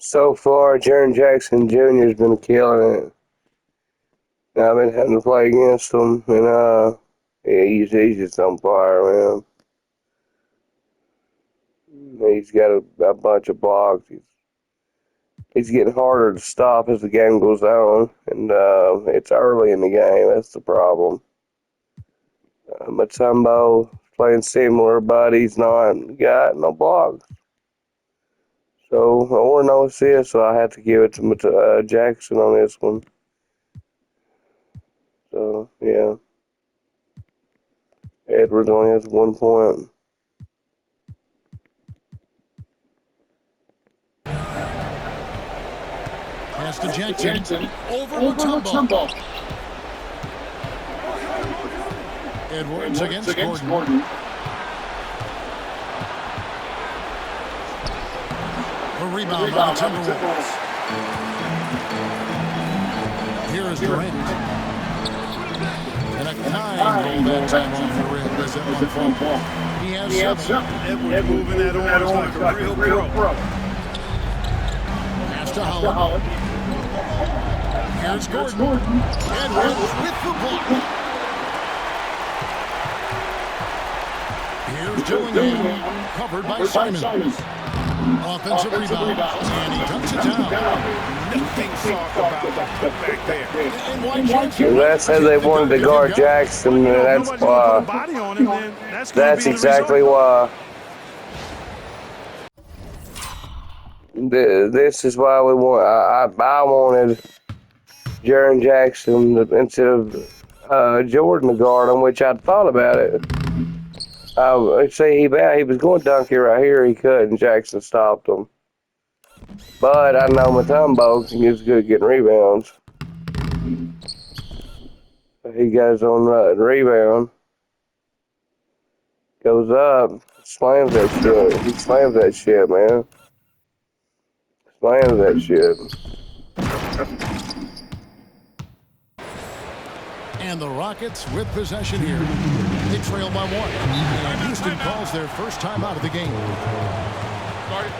So far, Jaren Jackson Jr. has been killing it. I've been having to play against him, and yeah, he's just on fire, man. He's got a bunch of blocks. He's getting harder to stop as the game goes on, and it's early in the game. That's the problem. Mutombo playing similar, but he's not got no blocks. So, or no assist, so I have to give it to Jackson on this one. So, yeah. Edwards only has 1 point. Pass to Jackson. Over Mutombo. Edwards against Gordon. A rebound by the Timberwolves. Here is Durant. And a kind goal that time off the rim as that one fall. He has seven. Edwards moving that arms like a real pro. Pass to Holland. Here's Gordon. Edwards with the block. Here's Dillingham, covered by Simons. Offensive rebound, and he dumps it down. Nothing soft about the back there. That said they wanted to guard Jackson, and that's why. That's exactly why. This is why we want. I wanted Jaren Jackson instead of Jordan to guard him, which I'd thought about it. Say he was going to dunk it right here. He couldn't. Jackson stopped him. But I know Mutombo is good at getting rebounds. He goes on rebound. Goes up. Slams that shit. He slams that shit, man. Slams that shit. And the Rockets with possession here. They trail by 1. And Houston calls their first time out of the game. Sorry.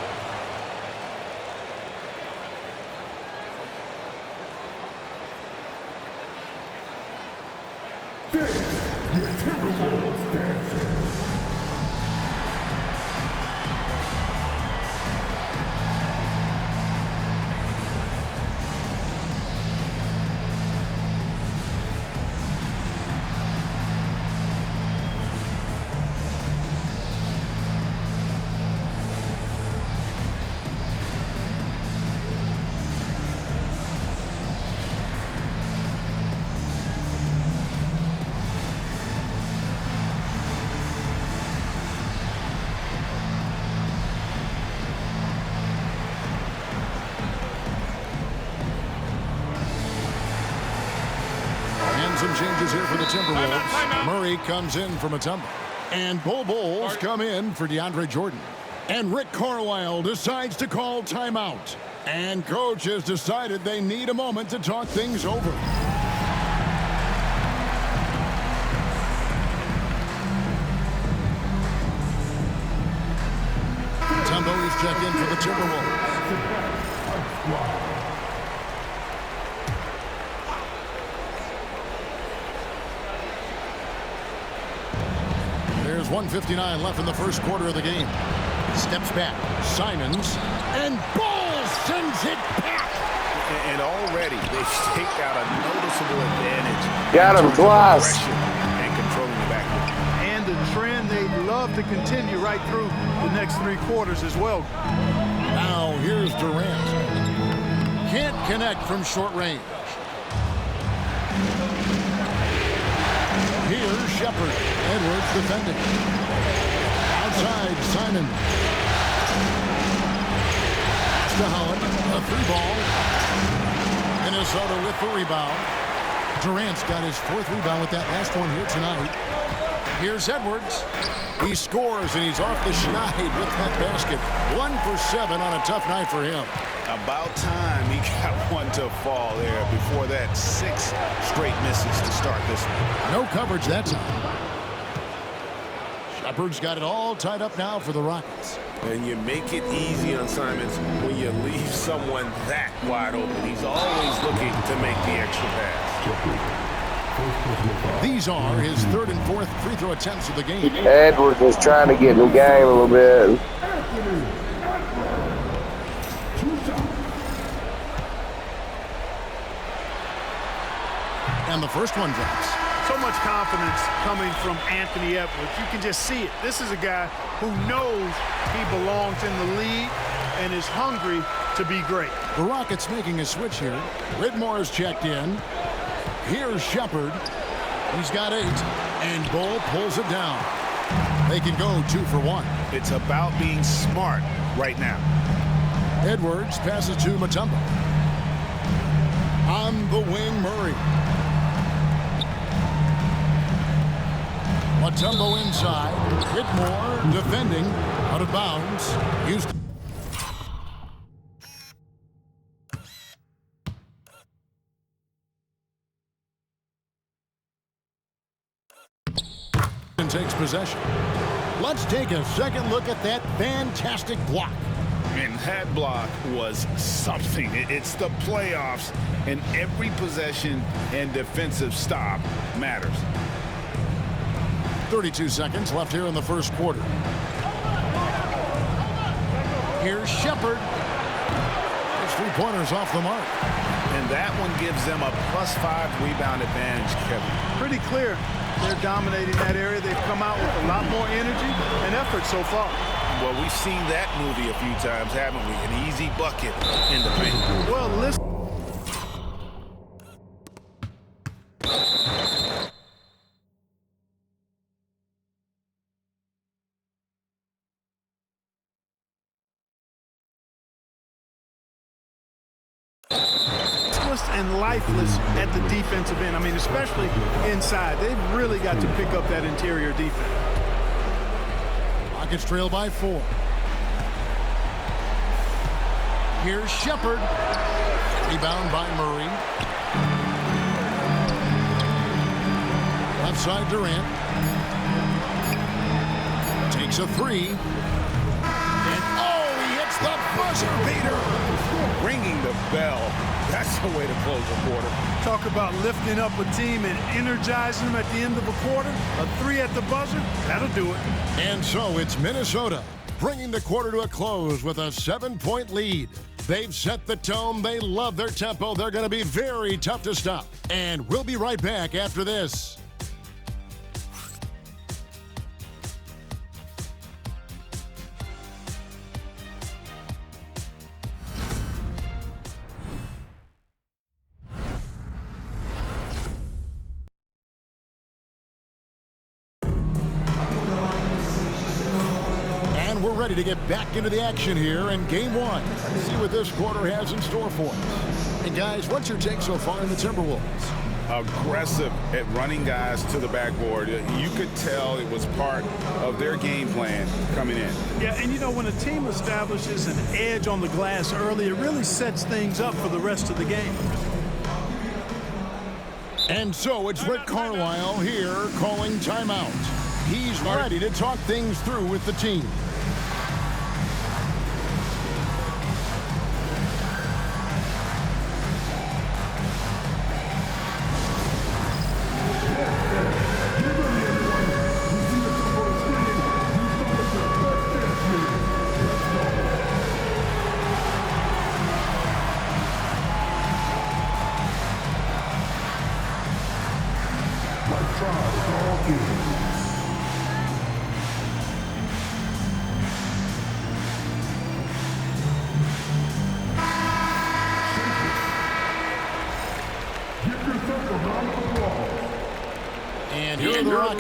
Some changes here for the Timberwolves. Murray comes in for Mutombo. And Bulls come in for DeAndre Jordan. And Rick Carlisle decides to call timeout. And coach has decided they need a moment to talk things over. Mutombo is checked in for the Timberwolves. There's 1:59 left in the first quarter of the game. Steps back. Simons. And Ball sends it back. And already they've staked out a noticeable advantage. Got him twice. And controlling the backcourt. And the trend they'd love to continue right through the next 3 quarters as well. Now here's Durant. Can't connect from short range. Here's Shepard. Edwards defending. Outside, Simon. To Holland. A 3-ball. Minnesota with the rebound. Durant's got his 4th rebound with that last one here tonight. Here's Edwards. He scores, and he's off the schneid with that basket. 1 for 7 on a tough night for him. About time he got one to fall there. Before that, 6 straight misses to start this one. No coverage that time. Shepard's got it all tied up now for the Rockets. And you make it easy on Simons when you leave someone that wide open. He's always looking to make the extra pass. These are his third and fourth free throw attempts of the game. Edwards was trying to get in the game a little bit. And the first one drops. So much confidence coming from Anthony Edwards. You can just see it. This is a guy who knows he belongs in the league and is hungry to be great. The Rockets making a switch here. Whitmore's checked in. Here's Shepard. He's got 8. And Bull pulls it down. They can go 2 for 1. It's about being smart right now. Edwards passes to Mutombo. On the wing, Murray. Mutombo inside. Whitmore defending. Out of bounds. Houston. Takes possession. Let's take a second look at that fantastic block. And that block was something. It's the playoffs, and every possession and defensive stop matters. 32 seconds left here in the first quarter. Here's Shepard. His 3-pointers off the mark. And that one gives them a +5 rebound advantage, Kevin. Pretty clear. They're dominating that area. They've come out with a lot more energy and effort so far. Well, we've seen that movie a few times, haven't we? An easy bucket in the paint. Well, listen. And lifeless at the defensive end. I mean, especially inside. They've really got to pick up that interior defense. Rockets trail by 4. Here's Shepard. Rebound by Murray. Left side Durant. Takes a 3. And oh, he hits the buzzer beater. Ringing the bell. That's the way to close a quarter. Talk about lifting up a team and energizing them at the end of a quarter. A 3 at the buzzer, that'll do it. And so it's Minnesota bringing the quarter to a close with a 7-point lead. They've set the tone. They love their tempo. They're going to be very tough to stop. And we'll be right back after this. We're ready to get back into the action here in game 1. Let's see what this quarter has in store for us. And guys, what's your take so far in the Timberwolves? Aggressive at running guys to the backboard. You could tell it was part of their game plan coming in. Yeah, and you know, when a team establishes an edge on the glass early, it really sets things up for the rest of the game. And so it's Rick Carlisle here calling timeout. He's ready to talk things through with the team.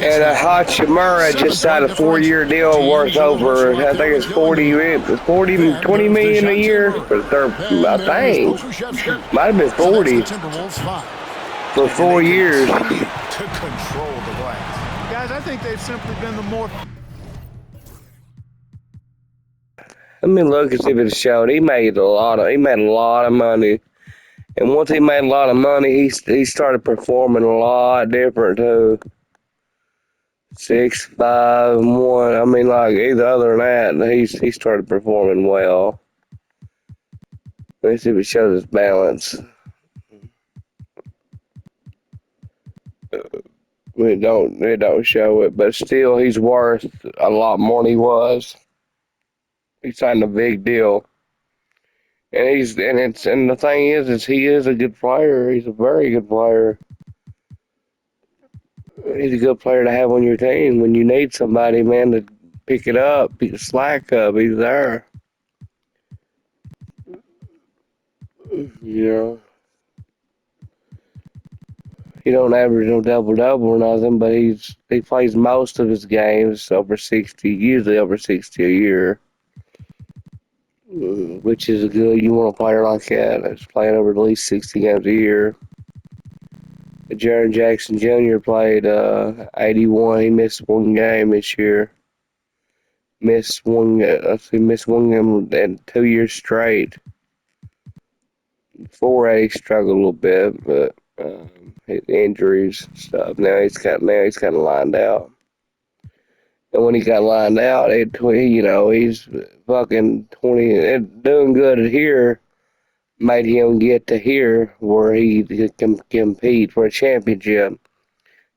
And Hachimura just signed a 4-year deal worth over, I think it's 20 million a year for I think. Might have been 40 for 4 years. To control the glass. Guys, I think they've simply been the more... Let me look and see if it's showed. He made a lot of money. And once he made a lot of money, he started performing a lot different too. 6'5", 1. I mean, like either other than that, he started performing well. Let's see if it shows his balance. It don't show it, but still, he's worth a lot more than he was. He signed a big deal, and the thing is he is a good player. He's a very good player. He's a good player to have on your team when you need somebody, man, to pick it up, pick the slack up. He's there. You know, he don't average no double or nothing, but he plays most of his games over 60, usually over 60 a year, which is good. You want a player like that that's playing over at least 60 games a year. Jaren Jackson Jr. played 81. He missed one game this year. Missed one game in 2 years straight. Before that, he struggled a little bit, but his injuries and stuff. Now he's kind of lined out. And when he got lined out, he's fucking 20 and doing good at here. Made him get to here where he can compete for a championship.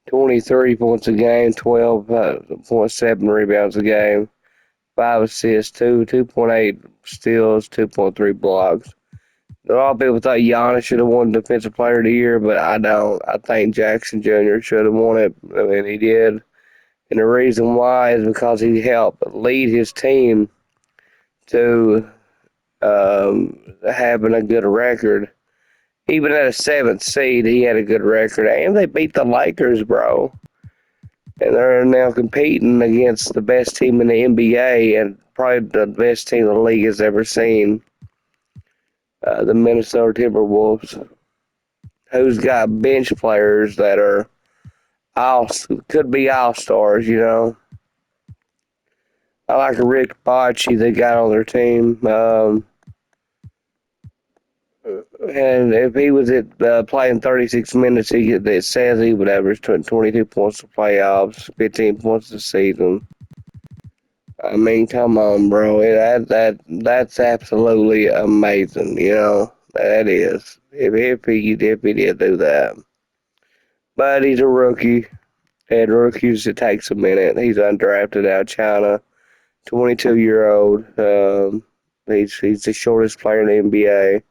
23 points a game, 12.7 rebounds a game, 5 assists, 2.8 steals, 2.3 blocks. A lot of people thought Giannis should have won Defensive Player of the Year, but I don't. I think Jackson Jr. should have won it. I mean, he did. And the reason why is because he helped lead his team to having a good record. Even at a 7th seed, he had a good record. And they beat the Lakers, bro. And they're now competing against the best team in the NBA and probably the best team the league has ever seen. The Minnesota Timberwolves, who's got bench players that are could be all-stars, you know. I like Rick Bocci they got on their team. And if he was playing 36 minutes, it says he would average 22 points in playoffs, 15 points a season. I mean, come on, bro. That's absolutely amazing, you know. That is. If he did do that. But he's a rookie. And rookies, it takes a minute. He's undrafted out of China. 22-year-old. He's the shortest player in the NBA.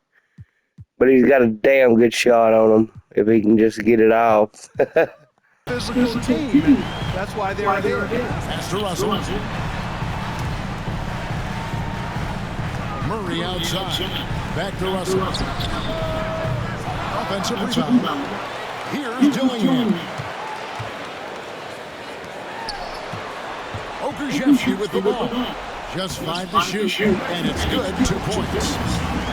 But he's got a damn good shot on him if he can just get it off. Physical team. That's why they're here. Pass to Russell. Murray outside. Back to Russell. Offensive rebound. Here's Dillingham. Okrzyjewski with the ball. Just 5 to shoot, and it's good. 2 points.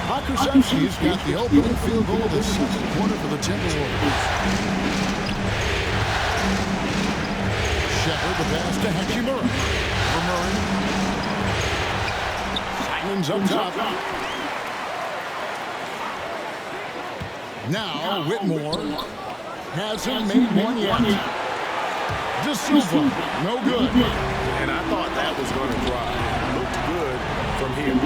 Okrzyjewski's got the opening field goal of the second quarter for the Timberwolves. Shepard the pass to Hachimura. For Murray. Simons up top. Now Whitmore hasn't made one yet. De Silva, no good. And I thought that was going to drive. Looked good from here.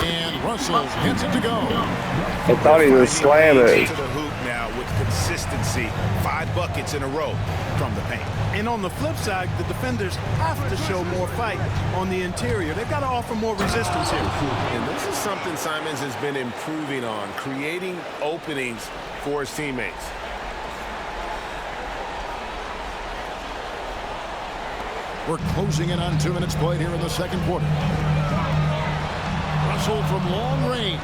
And Russell hits it to go. I thought he was slamming. To the hoop now with consistency. 5 buckets in a row from the paint. And on the flip side, the defenders have to show more fight on the interior. They've got to offer more resistance here. And this is something Simons has been improving on, creating openings for his teammates. We're closing in on 2 minutes played here in the second quarter. Russell from long range.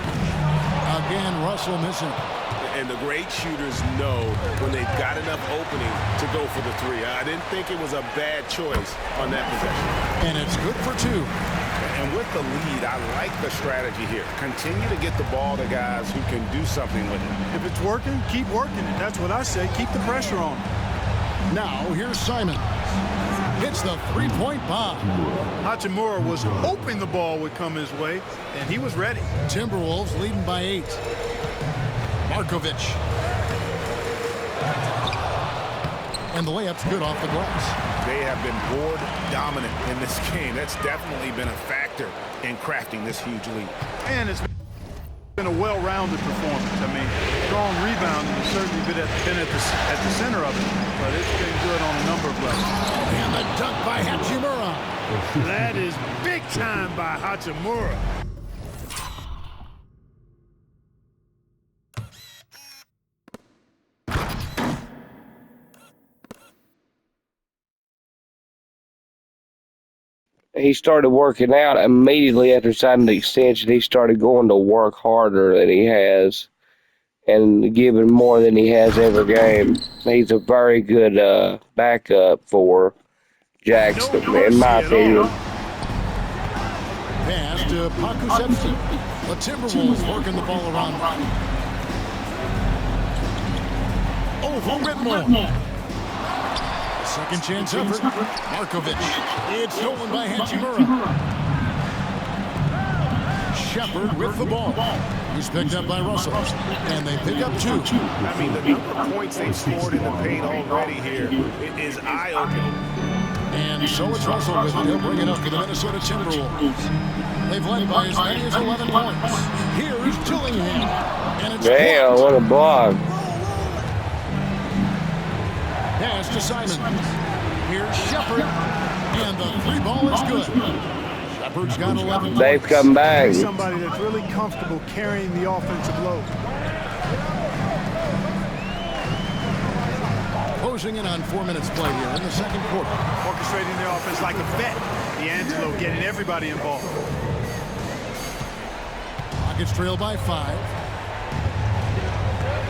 Again, Russell missing. And the great shooters know when they've got enough opening to go for the 3. I didn't think it was a bad choice on that possession. And it's good for 2. And with the lead, I like the strategy here. Continue to get the ball to guys who can do something with it. If it's working, keep working it. That's what I say. Keep the pressure on. Now, here's Simon. Hits the 3-point bomb. Hachimura was hoping the ball would come his way, and he was ready. Timberwolves leading by 8. Markovic. And the layup's good off the glass. they have been board dominant in this game. That's definitely been a factor in crafting this huge lead. And it's been a well-rounded performance. I mean, strong rebounding has certainly been at the center of it, but it's been good on a number of levels. And the dunk by Hachimura. That is big time by Hachimura. He started working out immediately after signing the extension. He started going to work harder than he has and giving more than he has every game. He's a very good backup for Jackson, in my opinion. Pass to Pakusevsky. The Timberwolves working the ball around. Oh, for Whitmore. Second chance effort. Markovic. It's stolen by Hachimura. Shepard with the ball. He's picked up by Russell. And they pick up 2. I mean, the number of points they've scored in the paint already here is eye-opening. And so it's Russell with it. He'll bring it up for the Minnesota Timberwolves. They've led by as many as 11 points. Here's Dillingham. And it's Damn, what a block. Pass to Simons. Here's Shepard. And the 3 ball is good. Shepard's got 11 points. They've come back. Somebody that's really comfortable carrying the offensive load. Closing in on 4 minutes play here in the second quarter. Orchestrating the offense like a vet. D'Angelo getting everybody involved. Rockets trail by 5.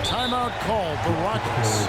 Timeout called for Rockets.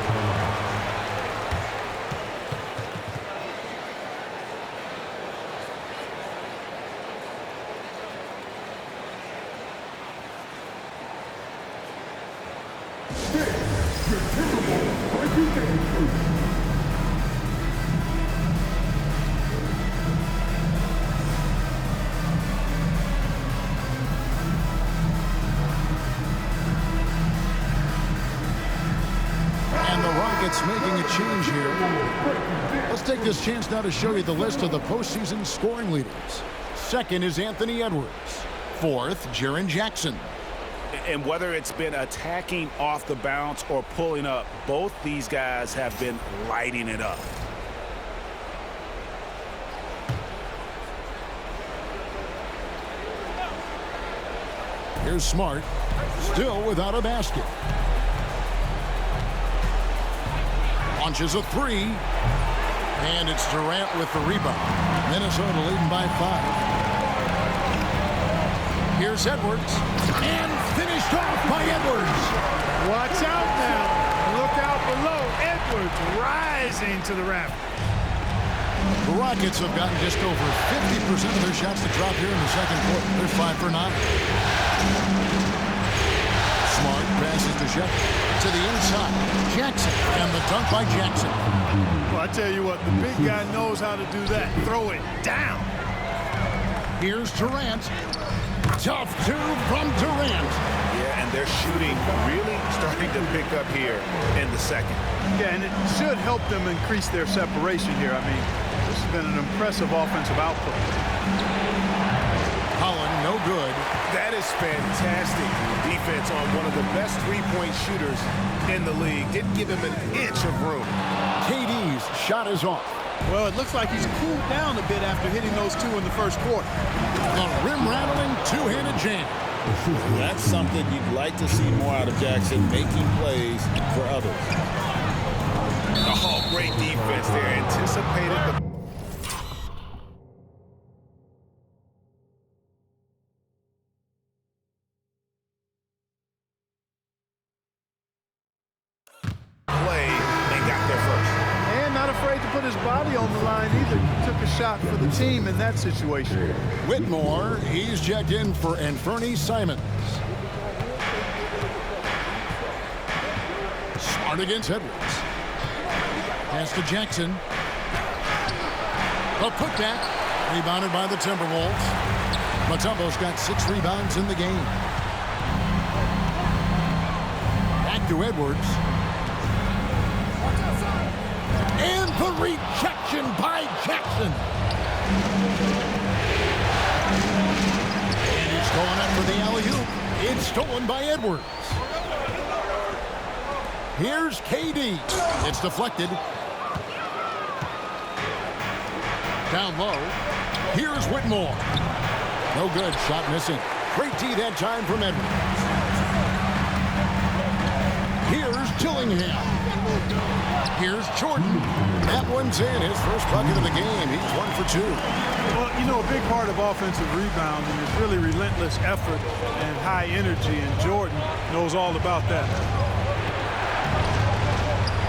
Making a change here. Let's take this chance now to show you the list of the postseason scoring leaders. Second is Anthony Edwards. Fourth, Jaren Jackson. And whether it's been attacking off the bounce or pulling up, both these guys have been lighting it up. Here's Smart, still without a basket. Launches a 3. And it's Durant with the rebound. Minnesota leading by 5. Here's Edwards. And finished off by Edwards. Watch out now. Look out below. Edwards rising to the raft. The Rockets have gotten just over 50% of their shots to drop here in the second quarter. They're 5 for 9. Smart passes to Shepard. To the inside. Jackson. And the dunk by Jackson. Well, I tell you what, the big guy knows how to do that. Throw it down. Here's Durant. Tough 2 from Durant. Yeah, and their shooting really starting to pick up here in the second. Yeah, and it should help them increase their separation here. I mean, this has been an impressive offensive output. Holland, no good. That is fantastic defense on one of the best three-point shooters in the league. Didn't give him an inch of room. KD's shot is off. Well, it looks like he's cooled down a bit after hitting those 2 in the first quarter. The rim-rattling two-handed jam. That's something you'd like to see more out of Jackson, making plays for others. Oh, great defense there. Anticipated the play and got there first. And not afraid to put his body on the line either. He took a shot for the team in that situation. Whitmore, he's checked in for Anthony Simons. Smart against Edwards. Pass to Jackson. A putback. Rebounded by the Timberwolves. Mutombo's got 6 rebounds in the game. Back to Edwards. And the rejection by by Edwards. Here's KD. It's deflected. Down low. Here's Whitmore. No good. Shot missing. Great D that time from Edwards. Here's Dillingham. Here's Jordan. That one's in. His first bucket of the game. He's 1 for 2. Well, you know, a big part of offensive rebounding is really relentless effort and high energy, and Jordan knows all about that.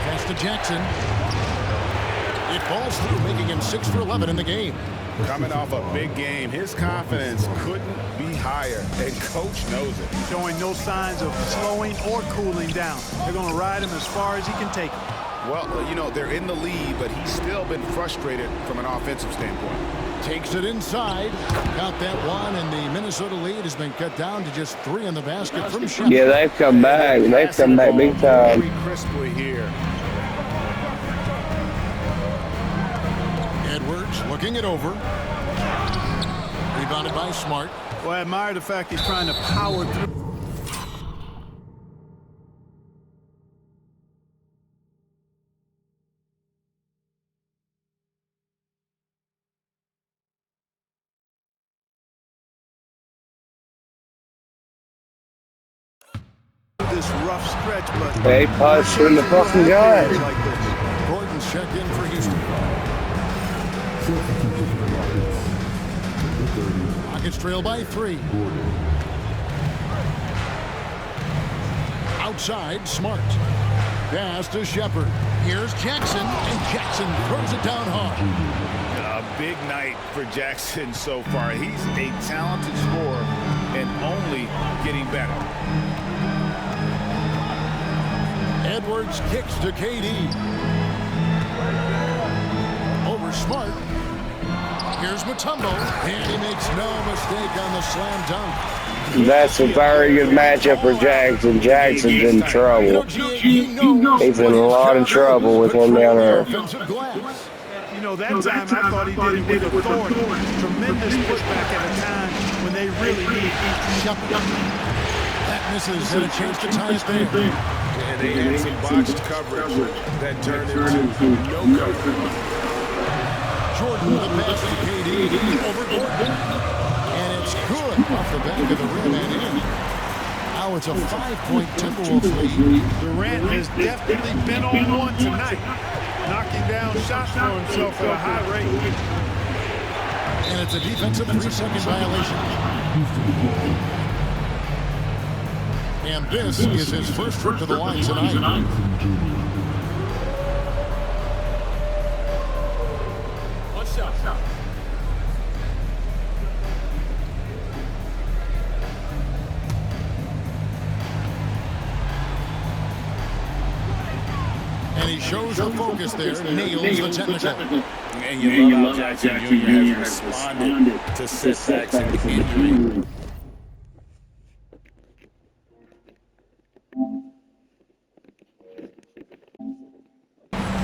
Pass to Jackson. It falls through, making him 6 for 11 in the game. Coming off a big game, his confidence couldn't be higher, and Coach knows it. Showing no signs of slowing or cooling down. They're going to ride him as far as he can take him. Well, you know, they're in the lead, but he's still been frustrated from an offensive standpoint. Takes it inside. Got that one, and the Minnesota lead has been cut down to just 3 in the basket from Shepard. Yeah, they've come back. They've come back big time. Very crisply here. Edwards looking it over. Rebounded by Smart. Well, I admire the fact he's trying to power through. This rough stretch, but They punched in the fucking guy. like this. Gordon's checked in for Houston. Rockets trail by 3. Outside, Smart. Pass to Shepard. Here's Jackson, and Jackson throws it down hard. A big night for Jackson so far. He's a talented scorer and only getting better. Edwards kicks to KD. Over Smart. Here's Mutombo, and he makes no mistake on the slam dunk. That's a very good matchup for Jackson. Jackson's in trouble. He's in a lot of trouble with him down there. You know, that time I thought he did it with authority. Tremendous pushback at a time when they really need Shepard. That misses, and a chance to tie it there. And they had some botched coverage that turned into no coverage. Jordan, the pass to KD, over Gordon. And it's good off the back of the rim and in. Now it's a 5-point Timberwolves lead. Durant has definitely been on one tonight, knocking down shots for himself at a high rate. And it's a defensive 3-second violation. And this is his first trip to the line tonight. And he shows the focus there, nails the technical. And you love how Jackson Jr. has responded to setbacks and injury.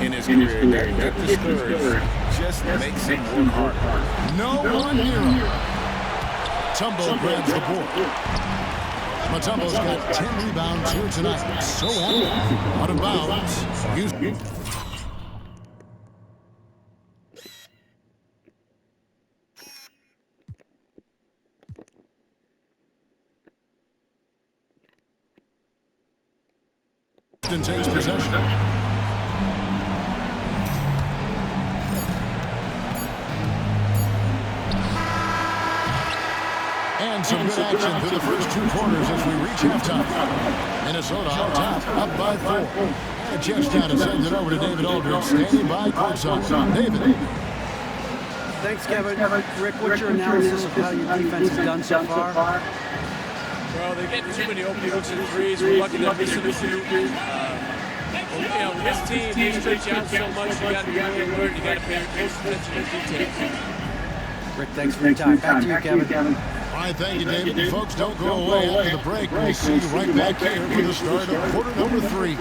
In his career, that discouraged just makes him work hard. No one near him. Mutombo grabs the board. Mutombo's got 10 rebounds here tonight. So active. Out of bounds. Houston. Takes possession. And some good action through the first 2 quarters as we reach halftime. Minnesota on top, up by 4. And just down to send it over to David Aldridge, standing by courtside. David. Thanks, Kevin. Rick, what's your analysis of how your defense has done so far? Well, they're getting too many open looks and threes. We're lucky to miss a few. You know, this team, they stretch out so much. You got to be alert. You got to pay close attention to details. Rick, thanks for your time. Back to you, Kevin. All right, thank you, David. Folks, don't go away after the break. We'll see you right back here for the start of quarter number 3.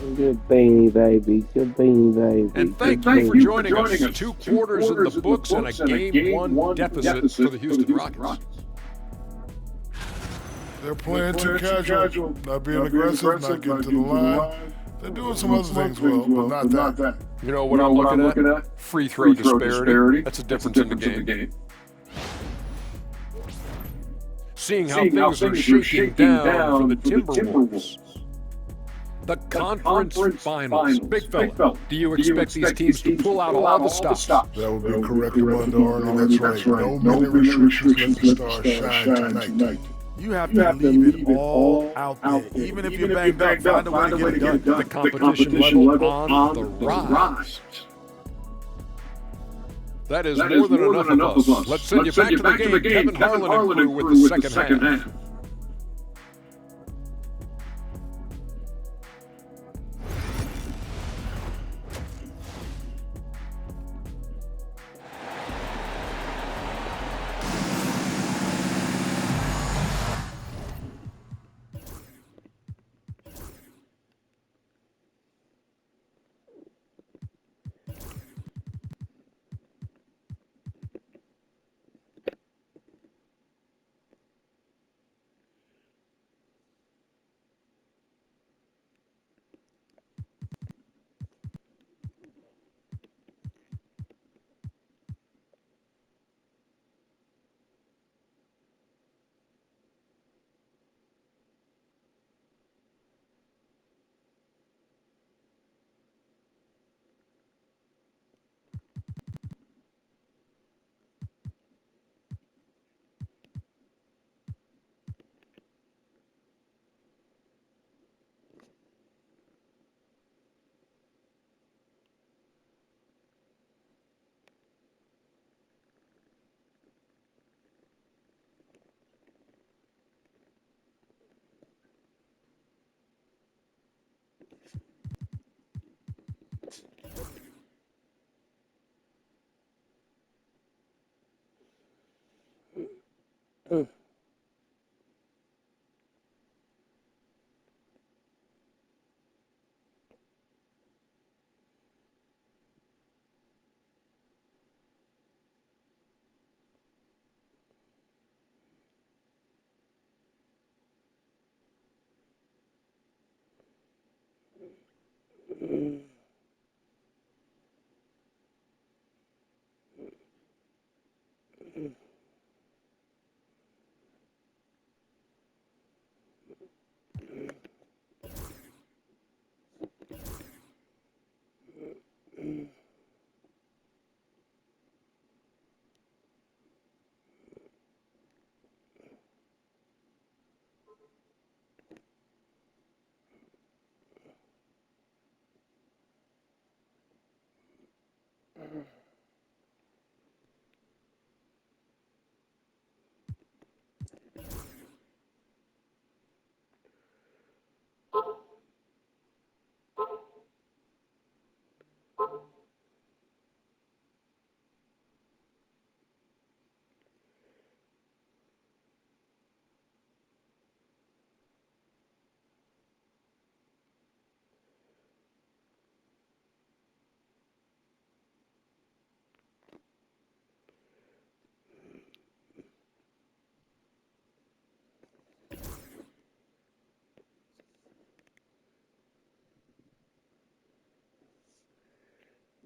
Good beanie baby. Good beanie baby. And thank you for joining us. 2 quarters in the books and a Game 1 deficit for the Houston Rockets. They're playing too casual, not being aggressive, not getting to the line. They're doing some other things well, but not that. You know what I'm looking at? Free throw disparity. That's a difference in the game. Seeing how things are shaking down for the Timberwolves. The conference finals. Big fella, do you expect these teams to pull out all the stops? That would be correct, Armando Arnold. That's right. No minute restrictions. Let the stars shine tonight. You have to leave it all out there. Even if you're banged up, find a way to get it done. The competition level on the rise. That is more than enough of us. Let's send you back to the game. Kevin Harlan and crew with the second half.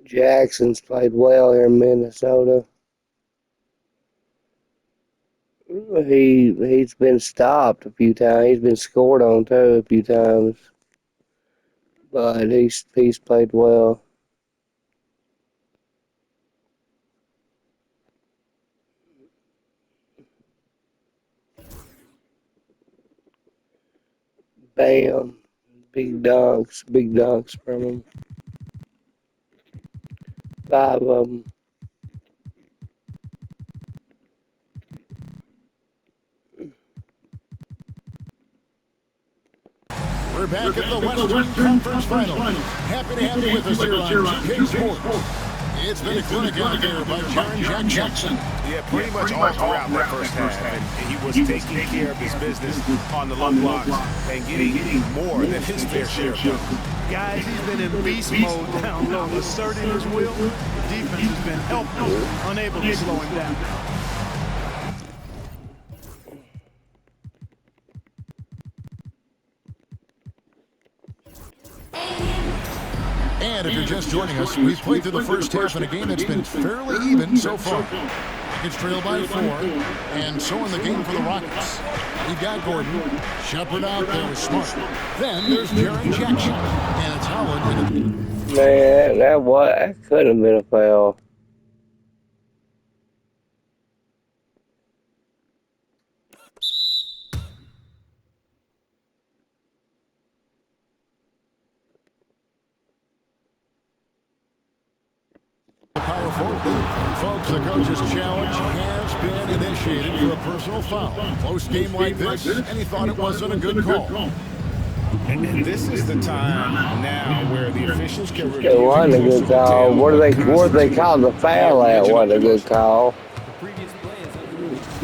Jackson's played well here in Minnesota. He's been stopped a few times. He's been scored on too a few times. But he's played well. Bam. Big dunks from him. 5 of them. We're back at the Western Conference Finals. Happy to have you with us here on GK Sports. It's been a clinic out there by Jaren Jackson. Yeah, pretty much all throughout that first half. And he was taking care of his business on the low blocks and getting more than his fair share of them. Guys, he's been in beast mode down low, asserting his will. The defense has been helpless, unable to slow him down. And if you're just joining us, we've played through the first half in a game that's been fairly even so far. It's trailed by 4, and so in the game for the Rockets. You've got Gordon. Shepard out there with Smart. Then there's Jaren Jackson, and it's Howard. Man, that could have been a foul. Power forward. Folks, the coach's challenge has been initiated for a personal foul. Close game like this, and he thought it wasn't a good call. And this is the time now where the officials can review. It wasn't a good call. Where they call the foul at? Wasn't a good call.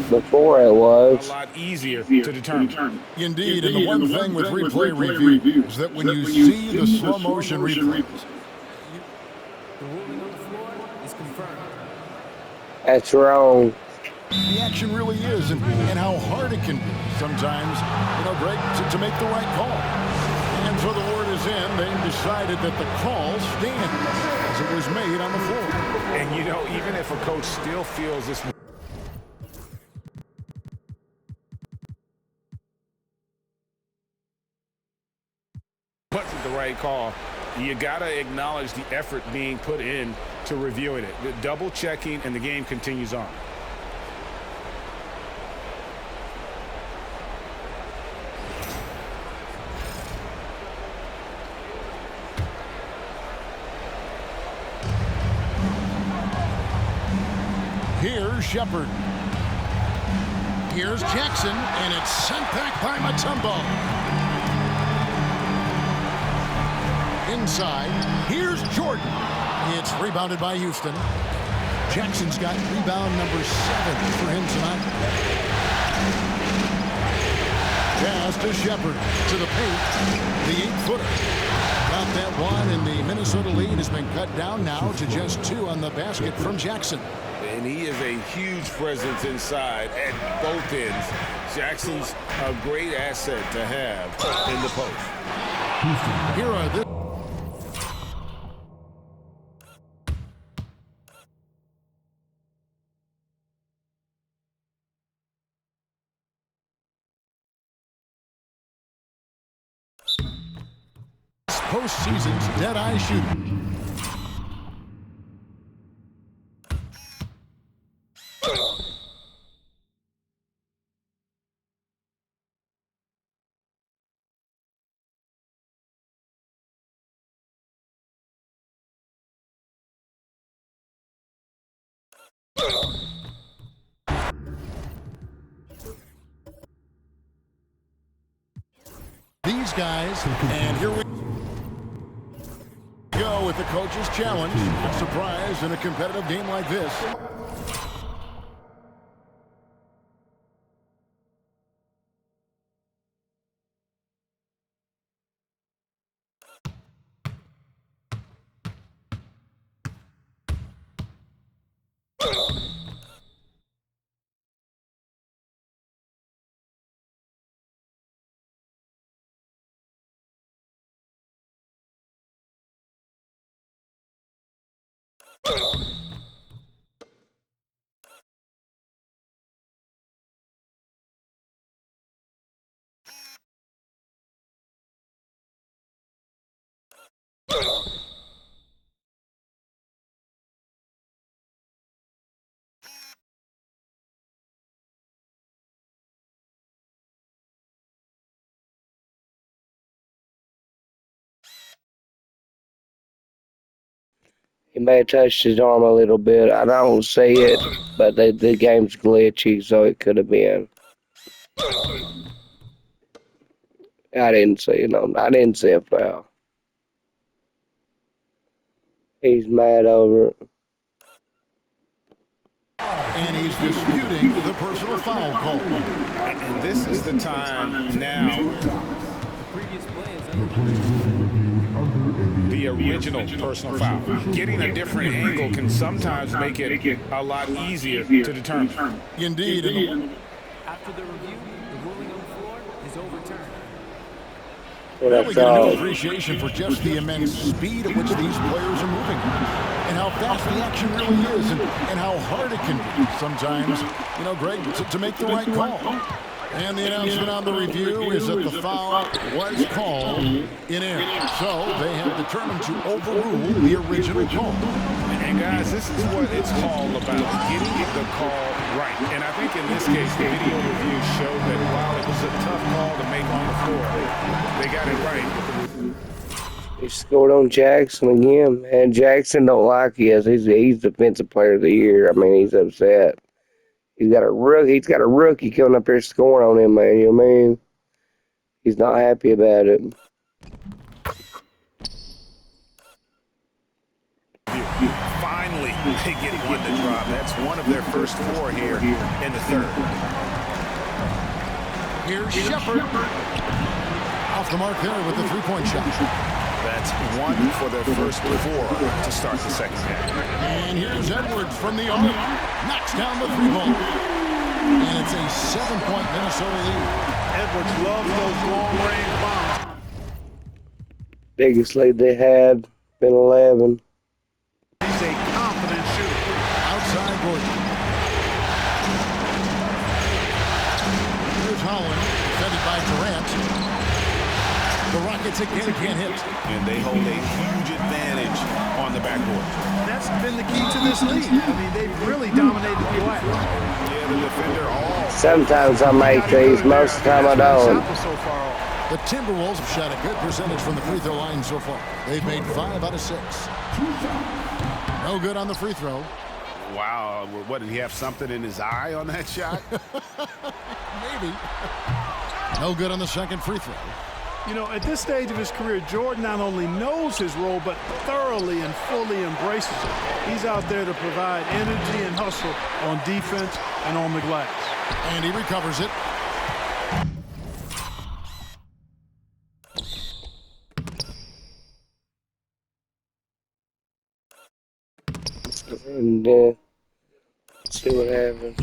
Before it was. A lot easier to determine. Indeed, and the one thing with replay review is that when you see the slow motion replay, That's wrong. the action really is, and how hard it can be sometimes, Greg, to make the right call. And so the word is in. They've decided that the call stands as it was made on the floor. And, even if a coach still feels this wasn't the right call, you got to acknowledge the effort being put in to reviewing it. The double checking, and the game continues on. Here's Shepard. Here's Jackson, and it's sent back by Mutombo. Inside, here's Jordan. It's rebounded by Houston. Jackson's got rebound number 7 for him tonight. Pass to Shepard, to the paint, the 8-footer. Got that one, and the Minnesota lead has been cut down now to just 2 on the basket from Jackson. And he is a huge presence inside at both ends. Jackson's a great asset to have in the post. Here are the postseason's dead-eye shooting. These guys, and here we go with the coach's challenge. A surprise in a competitive game like this. He may have touched his arm a little bit. I don't see it, but the game's glitchy, so it could have been. I didn't see it. I didn't see a foul. He's mad over it. And he's disputing the personal foul call. And this is the time now. The previous play is under original personal foul. Getting a different angle can sometimes make it a lot easier to determine. Indeed. After the review, the ruling on the floor is overturned. Well, we get a new appreciation for just the immense speed at which these players are moving, and how fast the action really is, and how hard it can be sometimes, you know, Greg, to make the right call. And the announcement on the review is that the foul was called in error. So they have determined to overrule the original call. And guys, this is what it's all about, getting the call right. And I think in this case, the video review showed that while it was a tough call to make on the floor, they got it right. He scored on Jackson again, man. Jackson don't like us. He's defensive player of the year. I mean, he's upset. He's got a rookie coming up here scoring on him, man. You know what I mean? He's not happy about it. Finally, they get one to drop. That's one of their first 4 here in the third. Here's Shepard. Off the mark there with the three-point shot. That's 1 for their first 4 to start the second half. And here's Edwards from the arc. Knocks down the 3-ball. And it's a 7-point Minnesota lead. Edwards loves those long-range bombs. Biggest lead they had, been 11. He's a confident shooter. Outside Gordon. Here's Holland, defended by Durant. The Rockets again can't hit. And they hold a huge advantage on the backboard. That's been the key to this league. I mean, they've really dominated the glass. Yeah, the defender all. Sometimes I make these, most of the time I don't. The Timberwolves have shot a good percentage from the free throw line so far. They've made 5 out of 6. No good on the free throw. Wow, what, did he have something in his eye on that shot? Maybe. No good on the second free throw. You know, at this stage of his career, Jordan not only knows his role, but thoroughly and fully embraces it. He's out there to provide energy and hustle on defense and on the glass. And he recovers it. And let's see what happens.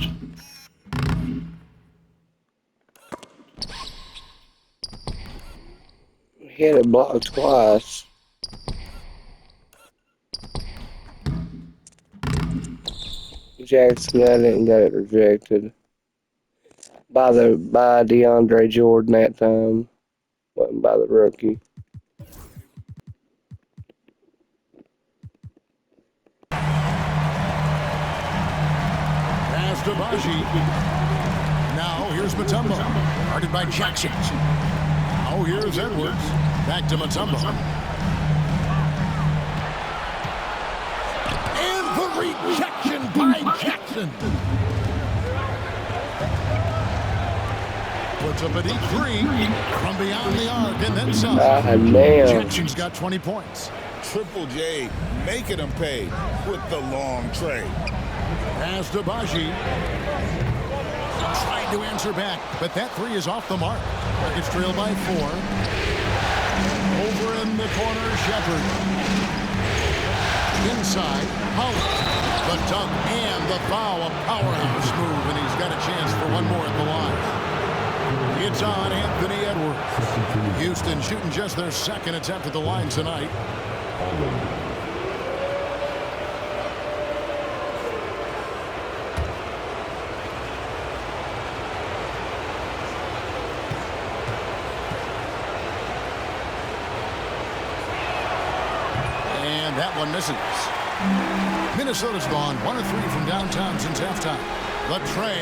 He had it blocked twice. Jackson got it and got it rejected by DeAndre Jordan that time. Wasn't by the rookie. Pass to Baji. Now here's Mutombo. Guarded by Jackson. Oh, here's Edwards. Back to Mutombo. And the rejection by Jackson. Puts up a deep 3 from beyond the arc and then some. Jackson's got 20 points. Triple J making them pay with the long tray. Pass to Baji. Tried to answer back, but that 3 is off the mark. Rockets trail by 4. Over in the corner, Shepard. Inside, Holland. The dunk and the foul, a powerhouse move, and he's got a chance for one more at the line. It's on Anthony Edwards. Houston shooting just their second attempt at the line tonight. That one misses. Minnesota's gone 1 of 3 from downtown since halftime. The tray.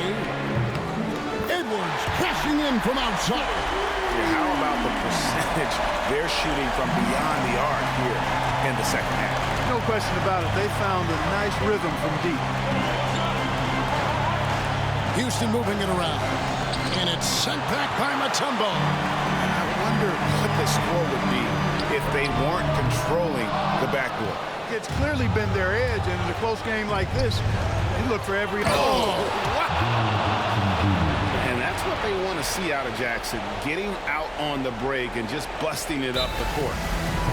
Edwards cashing in from outside. Yeah, how about the percentage they're shooting from beyond the arc here in the second half? No question about it. They found a nice rhythm from deep. Houston moving it around. And it's sent back by Mutombo. And I wonder what the score would be if they weren't controlling the backboard. It's clearly been their edge, and in a close game like this, you look for every... What? And that's what they want to see out of Jackson, getting out on the break and just busting it up the court.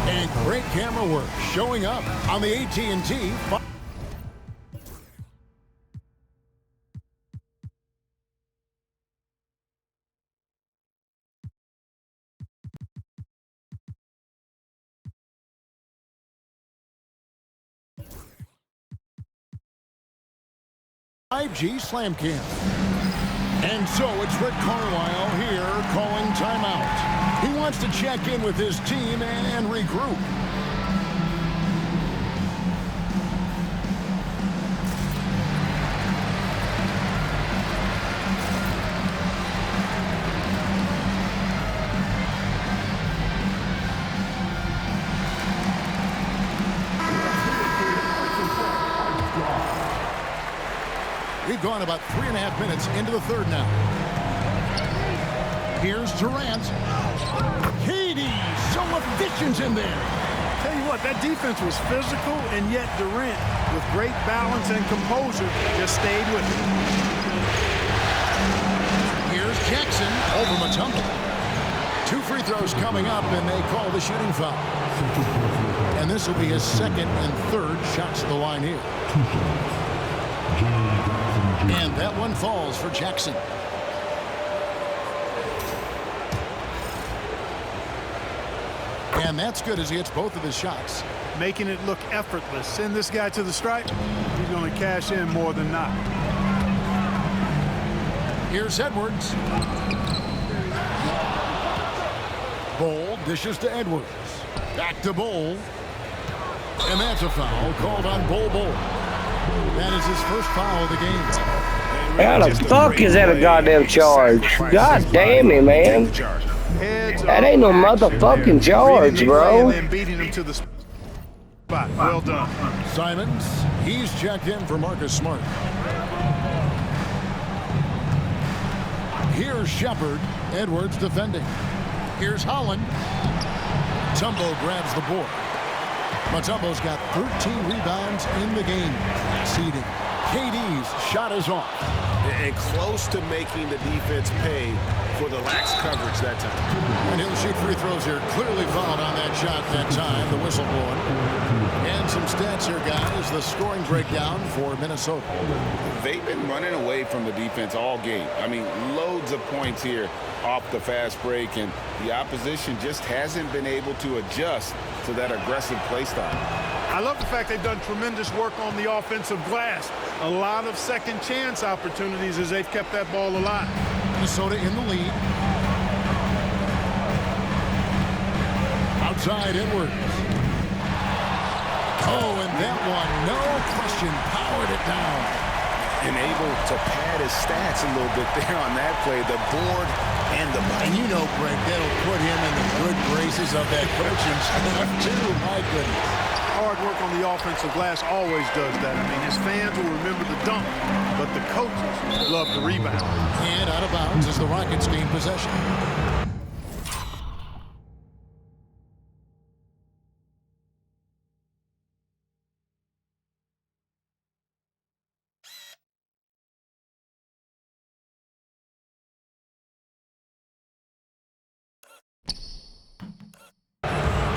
And great camera work showing up on the AT&T. 5G Slam Cam. And so it's Rick Carlisle here calling timeout. He wants to check in with his team and regroup. We've gone about 3.5 minutes into the third now. Here's Durant. Katie, so efficient in there. Tell you what, that defense was physical, and yet Durant, with great balance and composure, just stayed with it. Here's Jackson over Mutombo. 2 free throws coming up, and they call the shooting foul. And this will be his second and third shots at the line here. And that one falls for Jackson. And that's good as he hits both of his shots. Making it look effortless. Send this guy to the stripe. He's going to cash in more than not. Here's Edwards. Bol dishes to Edwards. Back to Bol. And that's a foul called on Bol. That is his first foul of the game. How the fuck is that a goddamn charge? God damn it, man. That ain't no motherfucking charge, bro. Beating him to the spot. Well done. Simons, he's checked in for Marcus Smart. Here's Shepard. Edwards defending. Here's Holland. Mutombo grabs the board. Mutombo's got 13 rebounds in the game. Seeding. KD's shot is off. And close to making the defense pay for the lax coverage that time. And he'll shoot free throws here. Clearly fouled on that shot that time. The whistle blowing. And some stats here, guys. The scoring breakdown for Minnesota. They've been running away from the defense all game. I mean, loads of points here off the fast break, and the opposition just hasn't been able to adjust to that aggressive play style. I love the fact they've done tremendous work on the offensive glass. A lot of second chance opportunities as they've kept that ball alive. Minnesota in the lead. Outside Edwards. Oh, and that one, no question, powered it down. And able to pad his stats a little bit there on that play, the board and the bite. And you know, Greg, that'll put him in the good graces of that coaching staff, too. My goodness. Hard work on the offensive glass always does that. I mean, his fans will remember the dunk, but the coaches love the rebound. And out of bounds as the Rockets gain possession.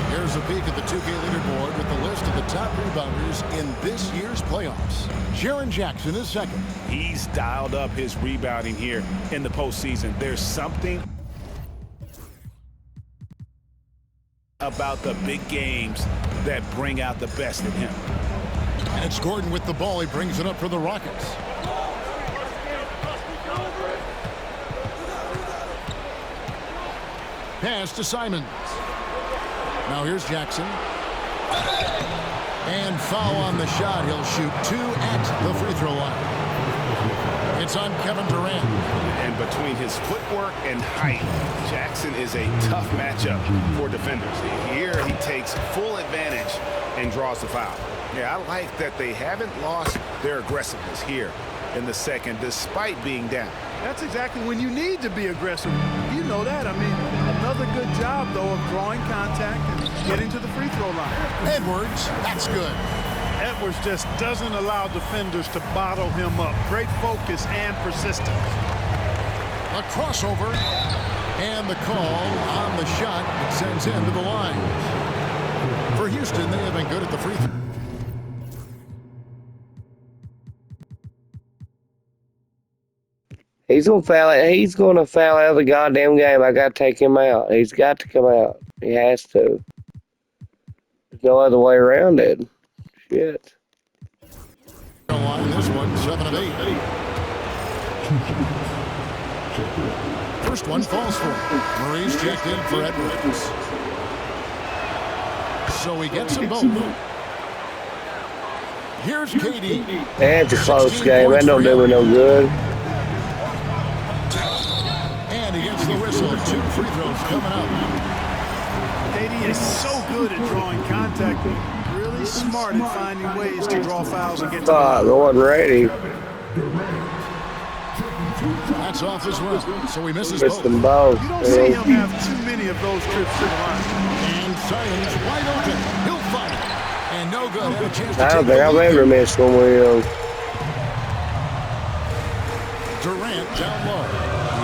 Here's a peek at the 2K leaderboard with the list of the top rebounders in this year's playoffs. Jaren Jackson is second. He's dialed up his rebounding here in the postseason. There's something about the big games that bring out the best in him. And it's Gordon with the ball. He brings it up for the Rockets. Pass to Simons. Now here's Jackson. And foul on the shot. He'll shoot 2 at the free throw line. It's on Kevin Durant. And between his footwork and height, Jackson is a tough matchup for defenders. Here he takes full advantage and draws the foul. Yeah, I like that they haven't lost their aggressiveness here in the second despite being down. That's exactly when you need to be aggressive. You know that. I mean, another good job, though, of drawing contact and getting to the free throw line. Edwards, that's good. Edwards just doesn't allow defenders to bottle him up. Great focus and persistence. A crossover. And the call on the shot that sends him to the line. For Houston, they have been good at the free throw. He's gonna foul out of the goddamn game. I gotta take him out. He's got to come out. He has to. There's no other way around it. Shit. Line this one, 7 of 8. First one falls for him. Murray's checked in for Edwards. So he gets them both. Here's KD. That's a close game. That don't do me no good. And he gets the whistle. 2 free throws coming up. KD is so good at drawing contact. Really smart at finding ways to draw fouls and get to the I wasn't ready. That's off his run, so he misses Missed both. them both. You don't see him have too many of those trips to the line. And Simons wide open. He'll fight it. And no good. Had a chance to I don't take think the I've lead. ever missed one with him. Durant down low.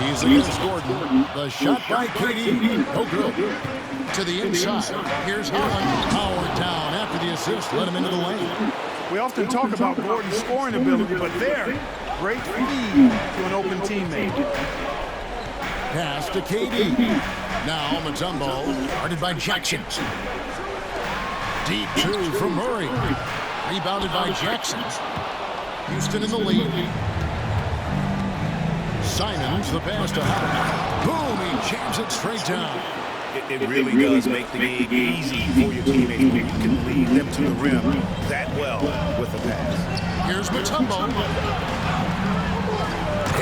He's against Gordon. The shot by KD. No good. To the inside. Here's Holland. Power down after the assist. Let him into the lane. We often talk about Gordon's scoring ability, but there, great feed to an open teammate. Pass to KD. Now Mutombo. Guarded by Jackson. Deep 2 from Murray. Rebounded by Jackson. Houston in the lead. Simons, the pass to Howard. Boom, he jams it straight down. It really does make the game easy for your teammates when you can lead them to the rim that well with a pass. Here's Mutombo.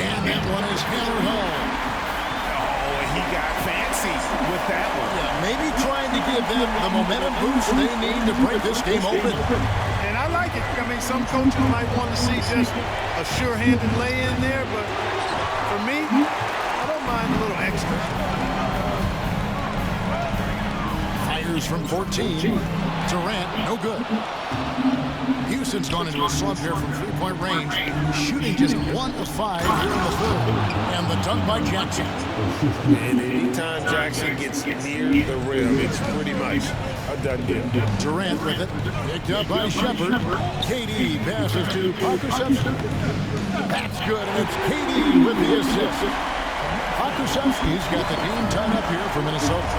And that one is hammered home. Oh, and he got fancy with that one. Yeah, maybe trying to give them the momentum boost they need to break this game open. And I like it. I mean, some coaches might want to see just a sure-handed lay-in there, but for me, I don't mind a little extra. Fires from 14. Durant, no good. Houston's gone into a slump here from three-point range, shooting just 1 of 5 here in the third. And the dunk by Jackson. And anytime Jackson gets near the rim, it's pretty much a done deal. Durant with it, picked up by Shepard. KD passes to Parker-Sepsky. That's good, and it's KD with the assist. Parker-Sepsky's got the game tied up here for Minnesota.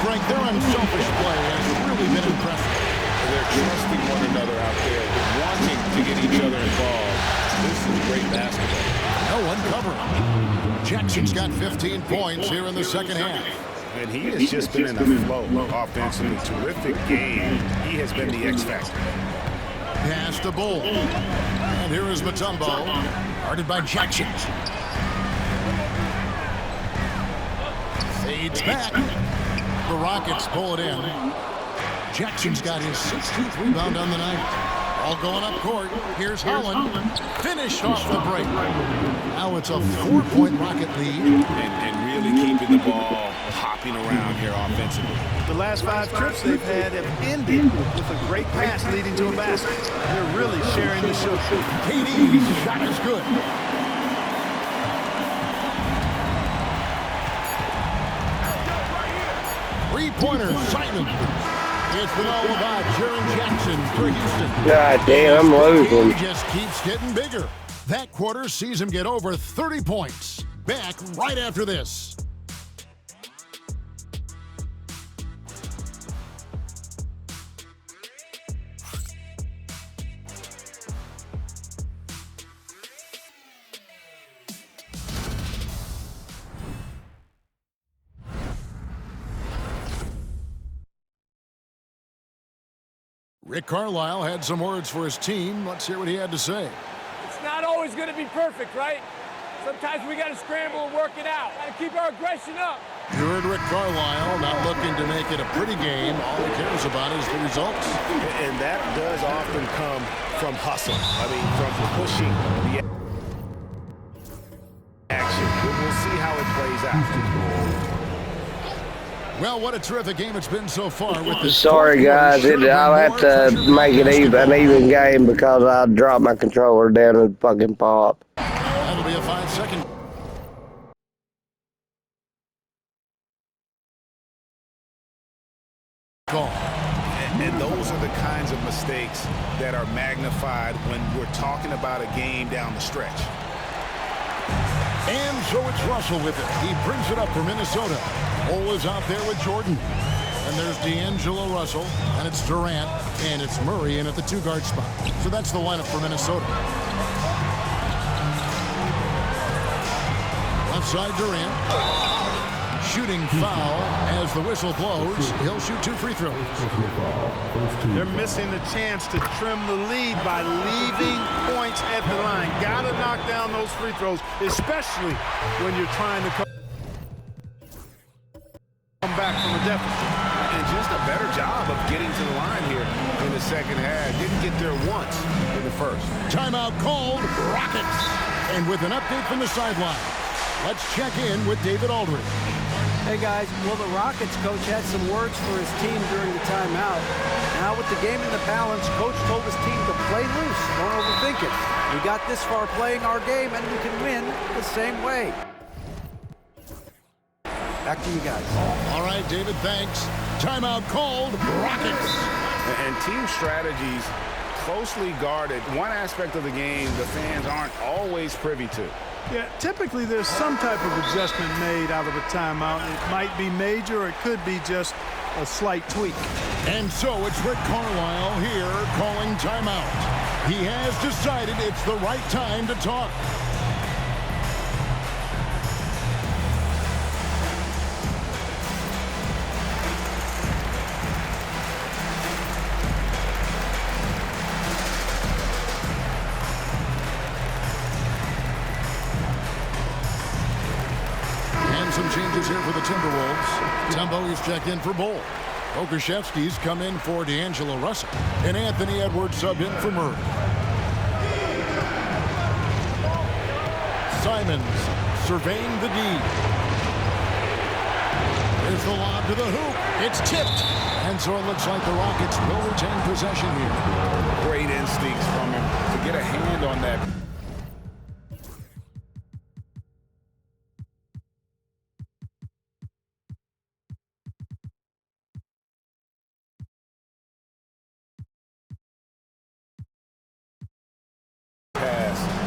Frank, their unselfish play has really been impressive. They're trusting one another out there, wanting to get each other involved. This is great basketball. No one covering. Jackson's got 15 points here in the second half. And he has just been in a flow offensively. Terrific game. He has been the X factor. Pass to Bull. And here is Mutombo, guarded by Jackson. Fades back. The Rockets pull it in. Jackson's got his 16th rebound on the night. All going up court. Here's Holland. Finished off the break. Now it's a 4-point Rocket lead. And really keeping the ball hopping around here offensively. The last 5 trips they've had have ended with a great pass leading to a basket. They're really sharing the show. KD's shot is good. Three-pointer, Simon. It's been all about Jaren Jackson for Houston. God damn, I'm losing. He just keeps getting bigger. That quarter sees him get over 30 points. Back right after this. Rick Carlisle had some words for his team. Let's hear what he had to say. It's not always going to be perfect, right? Sometimes we got to scramble and work it out. Got to keep our aggression up. You heard Rick Carlisle not looking to make it a pretty game. All he cares about is the results. And that does often come from hustle. I mean, from pushing the action. We'll see how it plays out. Well, what a terrific game it's been so far. With this. Sorry, guys. I'll have to make it an even game because I dropped my controller down and fucking pop. That'll be a 5-second. Call. those are the kinds of mistakes that are magnified when we're talking about a game down the stretch. And so it's Russell with it. He brings it up for Minnesota. Cole is out there with Jordan. And there's D'Angelo Russell, and it's Durant, and it's Murray in at the 2-guard spot. So that's the lineup for Minnesota. Left side, Durant. Shooting foul as the whistle blows. He'll shoot 2 free throws. They're missing the chance to trim the lead by leaving points at the line. Got to knock down those free throws, especially when you're trying to come back from a deficit. And just a better job of getting to the line here in the second half. Didn't get there once in the first. Timeout called. Rockets. And with an update from the sideline, let's check in with David Aldridge. Hey guys, well the Rockets coach had some words for his team during the timeout. Now with the game in the balance, coach told his team to play loose, don't overthink it. We got this far playing our game and we can win the same way. Back to you guys. All right, David, thanks. Timeout called. Rockets. And team strategies closely guarded. One aspect of the game the fans aren't always privy to. Yeah, typically there's some type of adjustment made out of a timeout. It might be major or it could be just a slight tweak. And so it's Rick Carlisle here calling timeout. He has decided it's the right time to talk. Some changes here for the Timberwolves. Tembo is checked in for Bull. Okashevsky's come in for D'Angelo Russell. And Anthony Edwards subbed in for Murray. Simons surveying the D. There's the lob to the hoop. It's tipped. And so it looks like the Rockets will retain possession here. Great instincts from him to get a hand on that.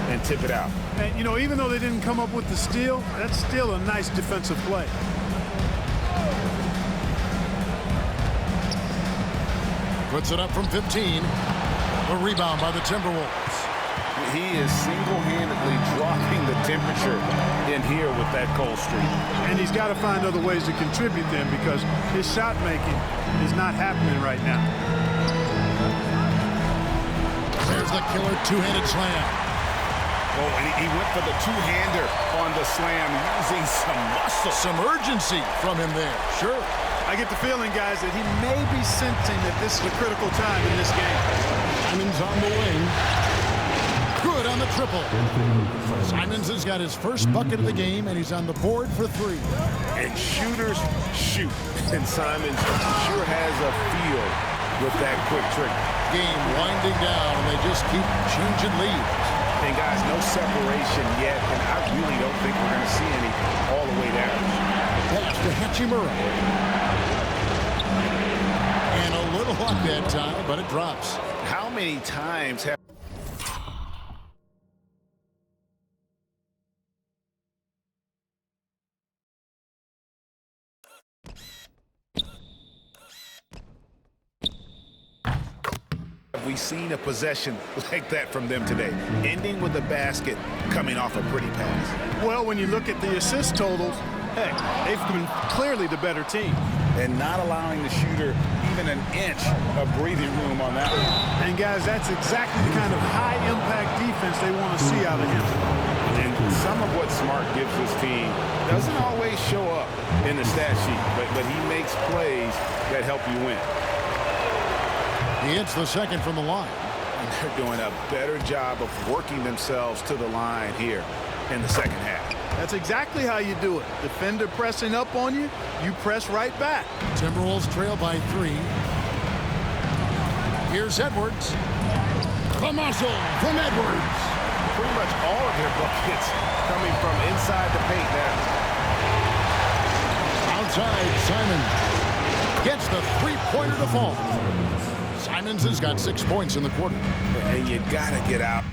And tip it out. And, you know, even though they didn't come up with the steal, that's still a nice defensive play. Puts it up from 15. A rebound by the Timberwolves. He is single-handedly dropping the temperature in here with that cold streak. And he's got to find other ways to contribute then because his shot making is not happening right now. There's the killer two-handed slam. Oh, and he went for the two-hander on the slam using some muscle. Some urgency from him there. Sure. I get the feeling, guys, that he may be sensing that this is a critical time in this game. Simons on the wing. Good on the triple. Simons has got his first bucket of the game, and he's on the board for 3. And shooters shoot. And Simons sure has a feel with that quick trigger. Game winding down, and they just keep changing leads. And guys, no separation yet, and I really don't think we're going to see any all the way down. Pass to Hachimura. And a little luck that time, but it drops. How many times have we seen a possession like that from them today, ending with a basket coming off a pretty pass? Well, when you look at the assist totals, hey, they've been clearly the better team. And not allowing the shooter even an inch of breathing room on that one. And guys, that's exactly the kind of high-impact defense they want to see out of him. And some of what Smart gives his team doesn't always show up in the stat sheet, but he makes plays that help you win. He hits the second from the line. And they're doing a better job of working themselves to the line here in the second half. That's exactly how you do it. Defender pressing up on you, you press right back. Timberwolves trail by 3. Here's Edwards. The muscle from Edwards. Pretty much all of their buckets coming from inside the paint now. Outside, Simon gets the three-pointer to fall. Simons has got 6 points in the quarter. And you got to get out.